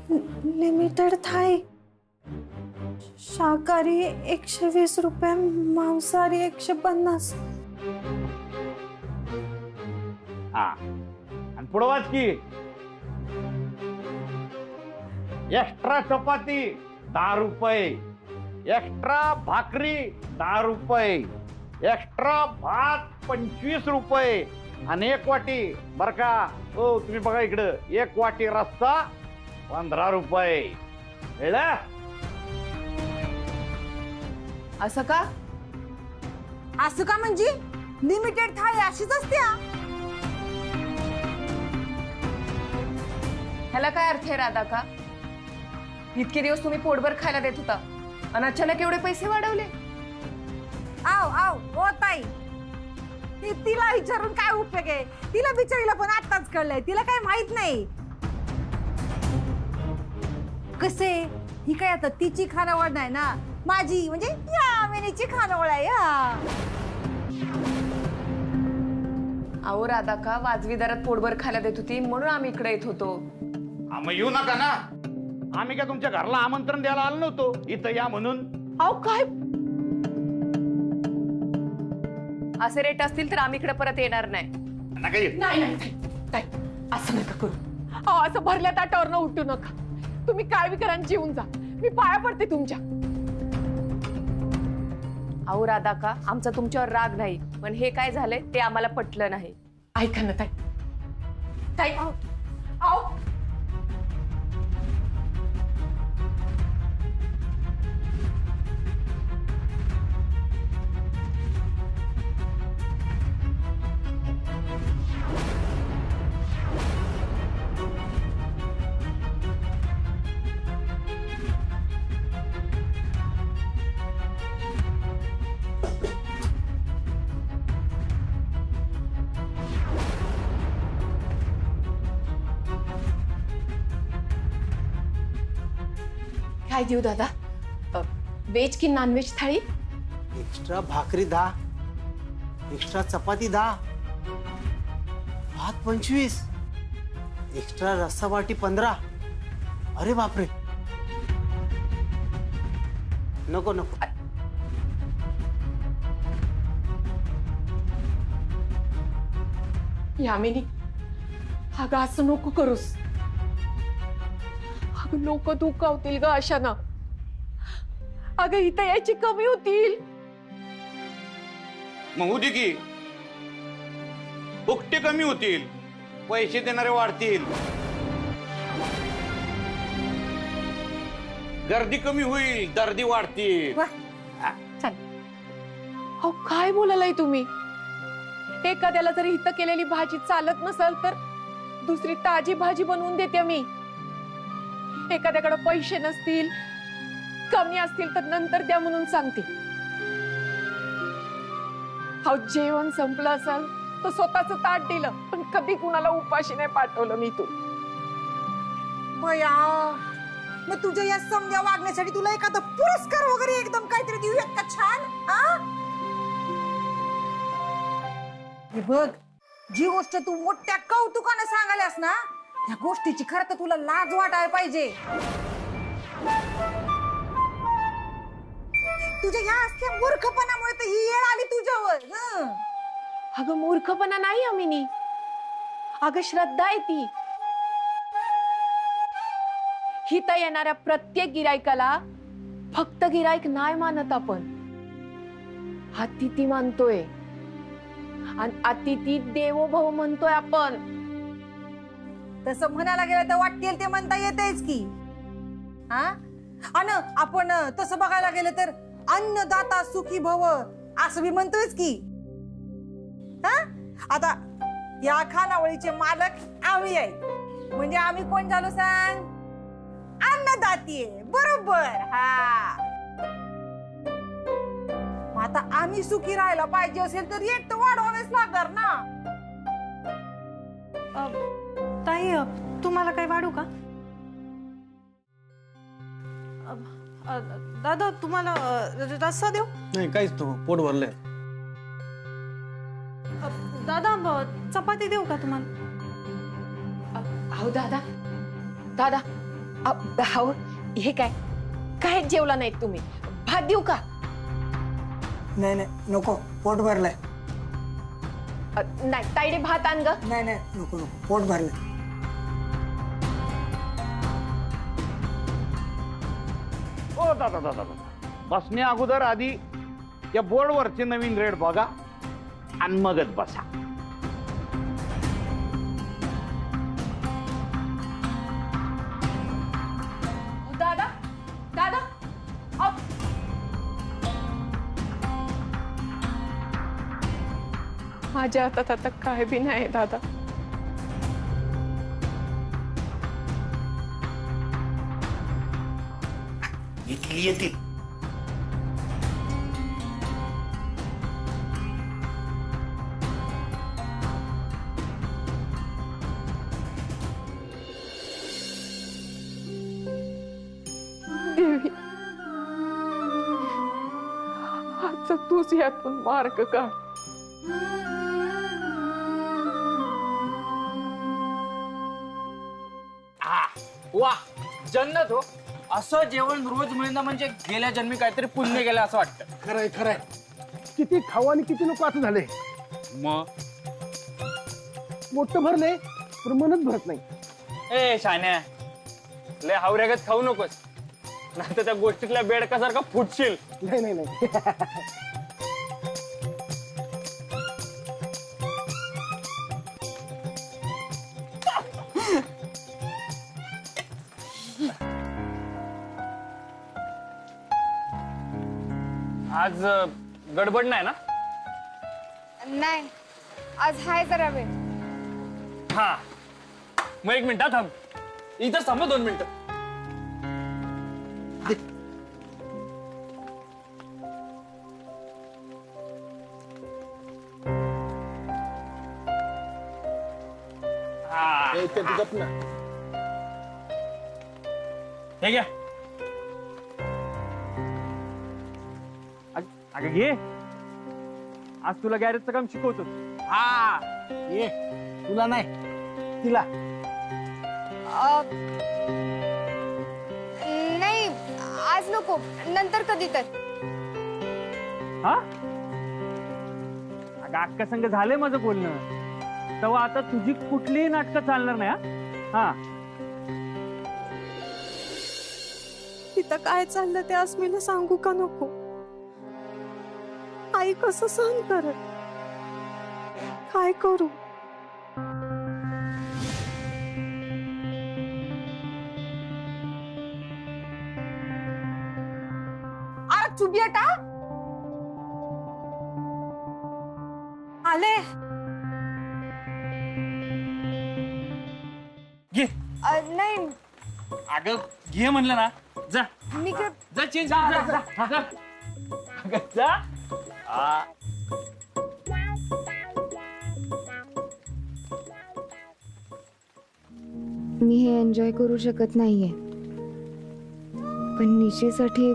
Limited थाळी, शाकाहारी 120 रुपये, मांसाहारी 150. हा आणि पुढं वाच की एक्स्ट्रा चपाती 10 रुपये, एक्स्ट्रा भाकरी 10 रुपये, एक्स्ट्रा भात 25 रुपये आणि 1 वाटी बर का. हो तुम्ही बघा इकडं, 1 वाटी रस्सा 15 रुपये. कळलं? असं का? असं का म्हणजे लिमिटेड थाळी अशीच असते. ह्याला काय अर्थ आहे राधा का? इतके दिवस तुम्ही पोटभर खायला देत होता आणि अचानक एवढे पैसे वाढवले. आव आव ओ ताई, तिला विचारून काय उपयोग आहे? तिला बिचारीला पण आताच कळलंय, तिला काय माहित नाही. कसे ही काय आता तिची खानावळ नाही ना, माझी म्हणजे या मेनीची खानावळ आहे. अहो राधा का वाजवी दरात पोटभर खायला देत होती म्हणून आम्ही इकडे येत होतो. मग येऊ नका ना, आम्ही काय तुमच्या घरला आमंत्रण द्यायला आलो नव्हतो, इथं या म्हणून. अहो काय असे रेट असतील तर आम्ही इकडे परत येणार नाही. नका येऊ. नाही ताई, असं नका करू. अहो असं भरल्या ताटावरनं उठू नका. तुम्ही काय करा आणि जेवून जा. मी पाया पडते तुमच्या. अहो राधा का आमचा तुमच्यावर राग नाही, पण हे काय झालंय ते आम्हाला पटलं नाही. ऐका ना ताई, ताई अहो काय देऊ दादा? व्हेज की नॉनव्हेज थाळी? एक्स्ट्रा भाकरी 10, एक्स्ट्रा चपाती 10, भात 25, एक्स्ट्रा रस्सा वाटी 15. अरे बापरे, नको नको. यामिनी, अगं असं नको करूस. अगं लोक दुखावतील ग अशानं. अगं इथं यायची कमी होतील. मग होती की फुकटे कमी होतील, पैसे देणारे वाढतील, गर्दी कमी होईल, दर्दी वाढतील. अहो काय बोलालाय तुम्ही? एखाद्याला जर हित केलेली भाजी चालत नसेल तर दुसरी ताजी भाजी बनवून देते मी. एखाद्याकडे पैसे नसतील, कमी असतील तर नंतर द्या म्हणून सांगते. अहो जेवण संपलं असेल तर स्वतःच ताट दिलं, पण कधी कुणाला उपाशी नाही पाठवलं मी तू. बया, मग तुझ्या या समजा वागण्यासाठी तुला एखादा पुरस्कार वगैरे एकदम काहीतरी देऊयात का छान? हे बघ, जी गोष्ट तू मोठ्या कौतुकानं सांगायलास ना, त्या गोष्टीची खरं तर तुला लाज वाटायला पाहिजे. तुझ्या या असल्या मूर्खपणामुळे तर ही येळ आली तुझ्यावर. अगं मूर्खपणा नाही अमिनी, अगं श्रद्धा आहे ती. हित येणाऱ्या प्रत्येक गिरायकाला फक्त गिरायक नाही मानत आपण, अतिथी मानतोय. आणि अतिथी देवो भव म्हणतोय आपण. तसं म्हणायला गेलं तर वाटेल ते म्हणता येतेच की. आणि आपण तसं बघायला गेलं तर अन्नदाता सुखी भव असं बी म्हणतोयच की. आता या खानावळीचे मालक आम्ही आहे, म्हणजे आम्ही कोण झालो सांग? अन्नदाती आहे, बरोबर. आता आम्ही सुखी राहायला पाहिजे असेल तर रेट तर वाढवावेच लागणार ना. ताई, तुम्हाला काही वाढू का? दादा तुम्हाला रस्सा देऊ? नाही काहीच तो पोट भरलंय. दादा चपाती देऊ का तुम्हाला? अहो दादा दादा अहो, हे काय काय जेवला नाहीत तुम्ही? भात देऊ का? नाही नाही नको, पोट भरलंय. नाही ताईडे भात आण ग. नाही नाही नको नको, पोट भरलंय. ओ दादा दादा बसण्या अगोदर आधी या बोर्डवरचे नवीन रेट बघा आणि मगच बसा. दादा दादा अप. माझ्या हातात आता काय बी नाही दादा. इथली येतील. देवी आता तूच यातून मार्ग काढ. वा जन्नत हो. असं जेवण रोज मिळणं म्हणजे गेल्या जन्मी काहीतरी पुण्य गेलं असं वाटतं. खरंय खरंय. किती खाऊ आणि किती नको असं झाले. मग मोठं भरले पण मनच भरत नाही. ए शान्या, लय हावऱ्यागत खाऊ नकोस, नाही तर त्या गोष्टीतल्या बेडकासारखा फुटशील. नाही नाही नाही. आज गडबड नाही ना? नाही, आज हाय जरा वेळ. हा मग एक मिनिट थांब, इथं थांब 2 मिनिटं. ए, ते तू गप ना. हे घ्या. अगं घे, आज तुला गॅरेजचं काम शिकवतो. हा ये, तुला नाही तिला. नाही, आज नको, नंतर कधी तर. हा अगं अक्का संग झालंय माझं बोलणं, तेव्हा आता तुझी कुठलीही नाटकं चालणार नाही. हा हा तिथं काय चाललं ते अस्मीला सांगू का नको? आई कसं सहन करत? काय करू? अरे चुबियाटा आले. घे. नाही, अगं घे म्हणलं ना. जा मी काय जा चेंज जा जा. अगं जा. आ. मी हे एन्जॉय करू शकत नाहीये, पण निशेसाठी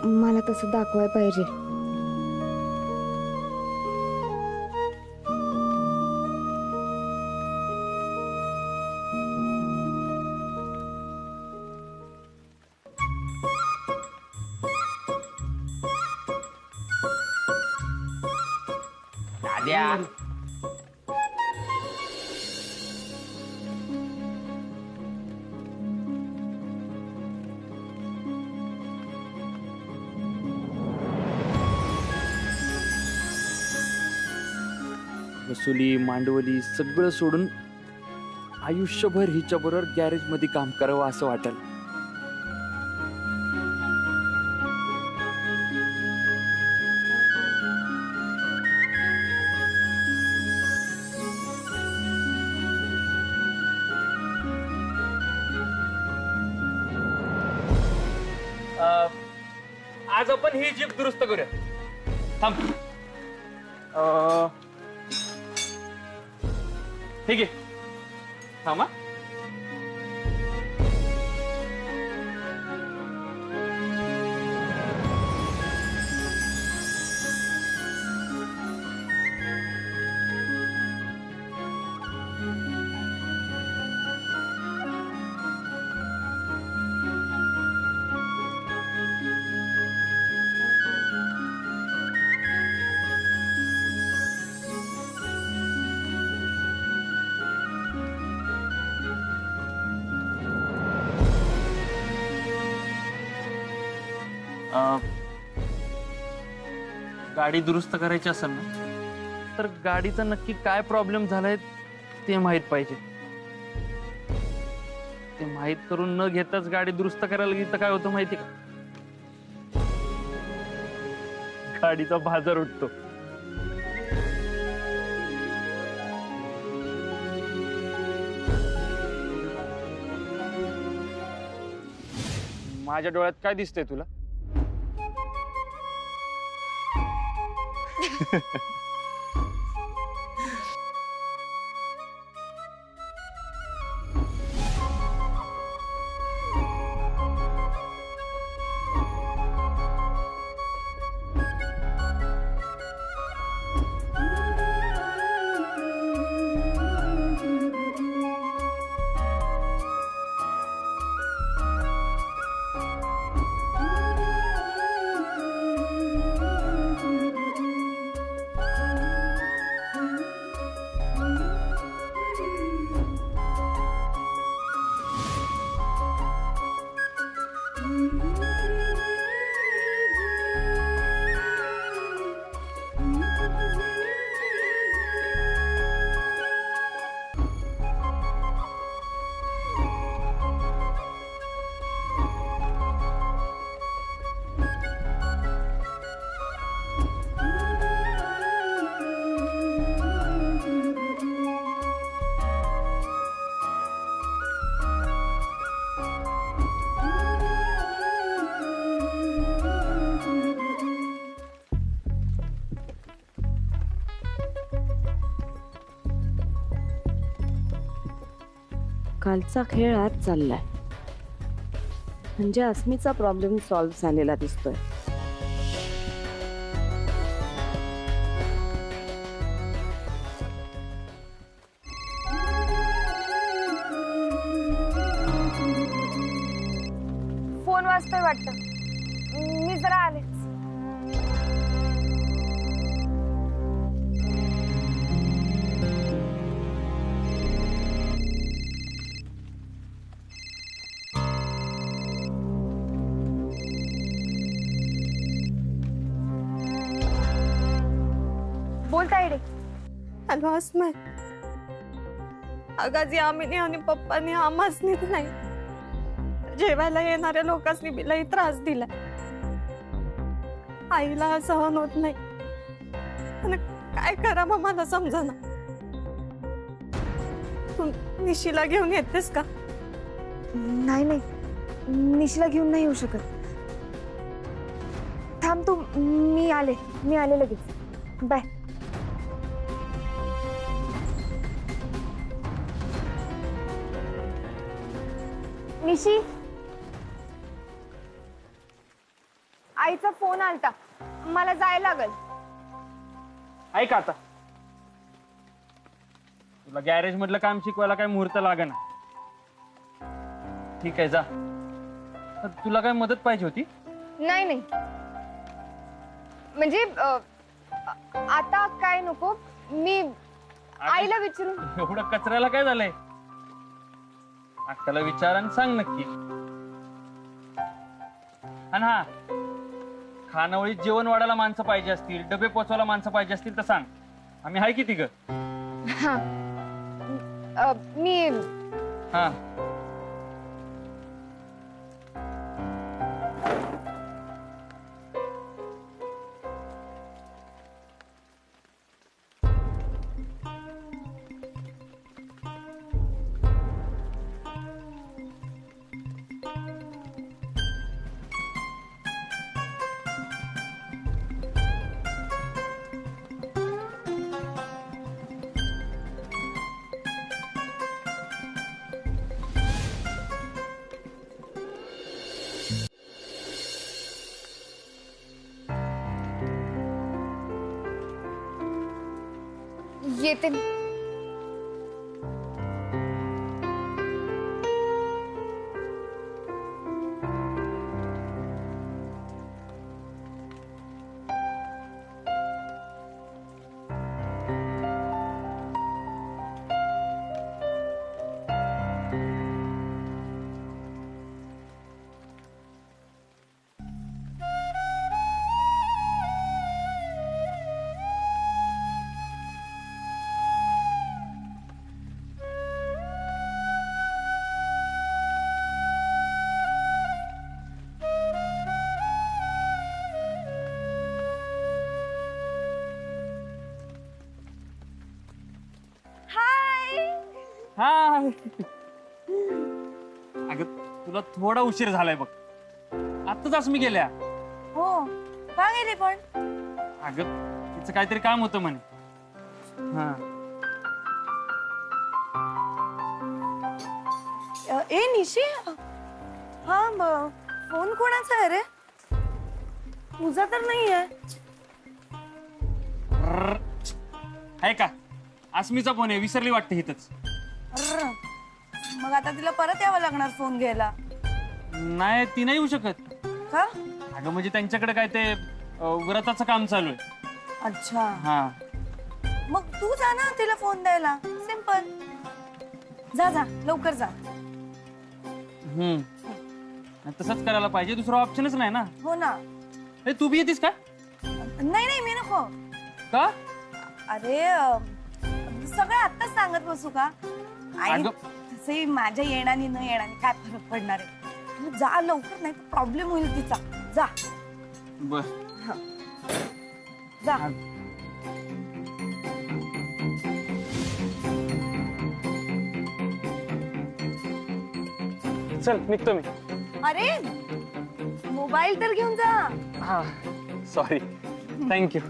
मला तसं दाखवायला पाहिजे. दाद्या. वसुली मांडवली सगळं सोडून आयुष्यभर हिच्या बरोबर गॅरेज मध्ये काम करावं असं वाटेल. आज आपण ही जीप दुरुस्त करूया. थांब. ठीक आहे, थांबा. गाडी दुरुस्त करायची असेल ना तर गाडीचा नक्की काय प्रॉब्लेम झालाय ते माहित पाहिजे. ते माहित करून न घेताच गाडी दुरुस्त करायला गेली तर काय होतं माहिती का? गाडीचा बाजार उठतो. माझ्या डोळ्यात काय दिसतंय तुला? कालचा खेळ आज चाललाय, म्हणजे अस्मीचा प्रॉब्लेम सॉल्व्ह झालेला दिसतोय. फोन वाजतोय वाटतं. मी जरा आले. बोलता येडे. हॅलो अस्मी. अगं यामिनी आणि पप्पानी आम्हासनीच नाही, जेवायला येणाऱ्या लोकांनी बी लई त्रास दिला. आईला सहन होत नाही आणि काय करावं मला समजना. तू निशीला घेऊन येतेस का? नाही नाही, निशीला घेऊन नाही येऊ शकत. थांब तू, मी आले लगेच. बाय. निशी, आईचा फोन आलता, मला जायला लागल. ऐक आता, तुला गॅरेज मधलं काम शिकवायला काय मुहूर्त लागेना. ठीक आहे, जा. तुला काय मदत पाहिजे होती? नाही नाही, म्हणजे आता काय नको, मी आईला विचारून. एवढं कचऱ्याला काय झालंय? अक्काला विचार आणि सांग नक्की. आणि हा, खानावळीत जेवण वाढायला माणसं पाहिजे असतील, डबे पोचवायला माणसं पाहिजे असतील तर सांग. आम्ही हाय किती ग? हा, मी. हा, येते. हा अगं तुला थोडा उशीर झालाय बघ. आत्ताच मी गेल्या. हो का गेले पण? अगं तिचं काहीतरी काम होतं म्हणे. हा ए निशी, हा फोन कोणाचा आहे रे? तुझा तर नाही आहे. आहे का? अस्मीचा फोन आहे, विसरली वाटते हिथच. मग आता तिला परत यावं लागणार फोन घ्यायला. नाही ती नाही येऊ शकत. का? अगं म्हणजे त्यांच्याकडे काय ते व्रताचं काम चालू आहे. अच्छा, हा मग तू जा ना तिला फोन द्यायला. सिंपल. जा जा लवकर जा. तसंच करायला पाहिजे, दुसरा ऑप्शनच नाही ना. हो ना. ए, तू बी येतीस का? नाही नाही मी नको. का? अरे सगळं आत्ताच सांगत बसू का? आणि अगं. तसंही माझ्या येण्याने न येण्याने काय फरक पडणार आहे. तू जा लवकर, नाही प्रॉब्लेम होईल तिचा. जा बर जा. चल निघतो मी. अरे मोबाईल तर घेऊन जा. हा सॉरी, थँक्यू.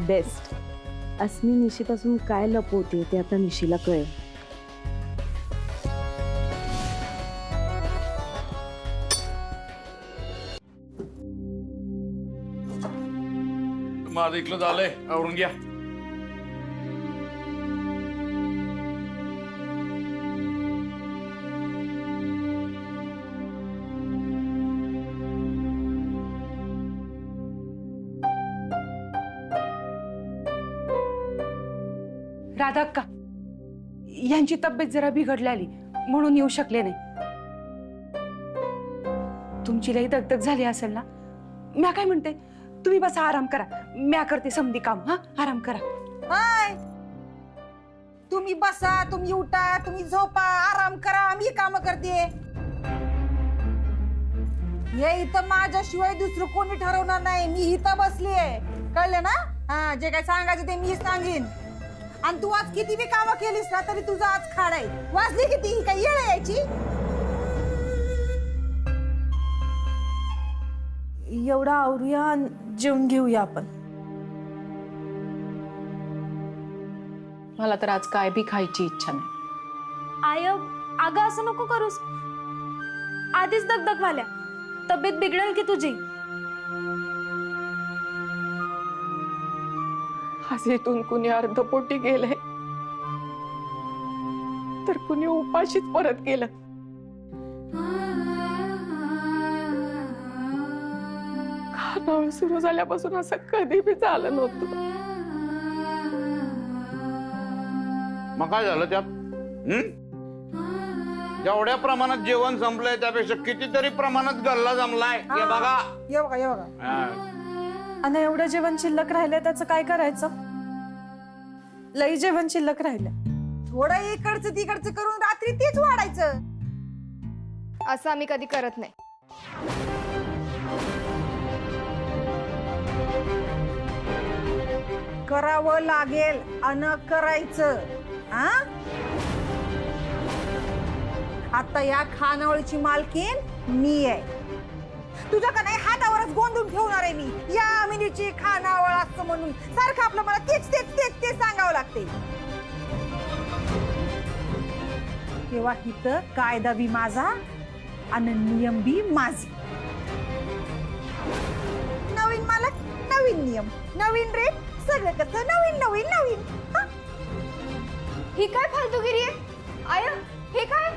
बेस्ट. अस्मी निशीपासून काय लपवते ते आता निशीला कळेल. माझं इकलं झालंय, आवरून घ्या. राधा अक्का, यांची तब्येत जरा बिघडलेली म्हणून येऊ शकले नाही. तुमची लई दगदग झाली असेल ना. म्या काय म्हणते, तुम्ही बसा आराम करा, म्या करते समधी काम. हा आराम करा. हाय, तुम्ही बसा, तुम्ही उठा, तुम्ही झोपा, आराम करा, मी काम करते. हे इथं माझ्याशिवाय दुसरं कोणी ठरवणार नाही. मी इथं बसलीये, कळलं ना? हा, जे काय सांगायचं ते मी सांगेन. आणि तू आज किती बी कामं केलीस ना तरी तुझा आज खाड आहे. वाजली किती, ही काय येळ यायची? एवढा आवरूया, जेवून घेऊया आपण. मला तर आज काय बी खायची इच्छा नाही. आय अगं असं नको करूस. आधीच दगदग व्हाल्या, तब्येत बिघडेल की तुझी. आज इथून कुणी अर्धपोटी गेले तर कुणी उपाशीच परत गेलं. खानावळ सुरू झाल्यापासून असं कधी बी झालं नव्हतं. मग काय झालं त्यात? जेवढ्या प्रमाणात जेवण संपलंय त्यापेक्षा कितीतरी प्रमाणात गल्ला जमलाय. हे बघा, ये बघा, ये बघा. हा. आणि एवढं जेवण शिल्लक राहिलंय त्याचं काय करायचं? लई जेवण शिल्लक राहिलंय. थोडं इकडचं तिकडचं करून रात्री तेच वाढायचं. असं आम्ही कधी करत नाही. करावं लागेल अन करायचं. हा, आता या खानावळीची मालकीन मी आहे. तुझ्या का नाही हातावरच गोंधून ठेवणार आहे मी. या मिनीची खानावळ असं म्हणून सारखं आपलं मला तेच तेच तेच तेच सांगावं लागते. तेव्हा इथं कायदा बी माझा आणि नियम बी माझे. नवीन मालक, नवीन नियम, नवीन रेट, सगळं कसं नवीन नवीन नवीन. हा? ही काय फालतूगिरी आहे? आय हे काय?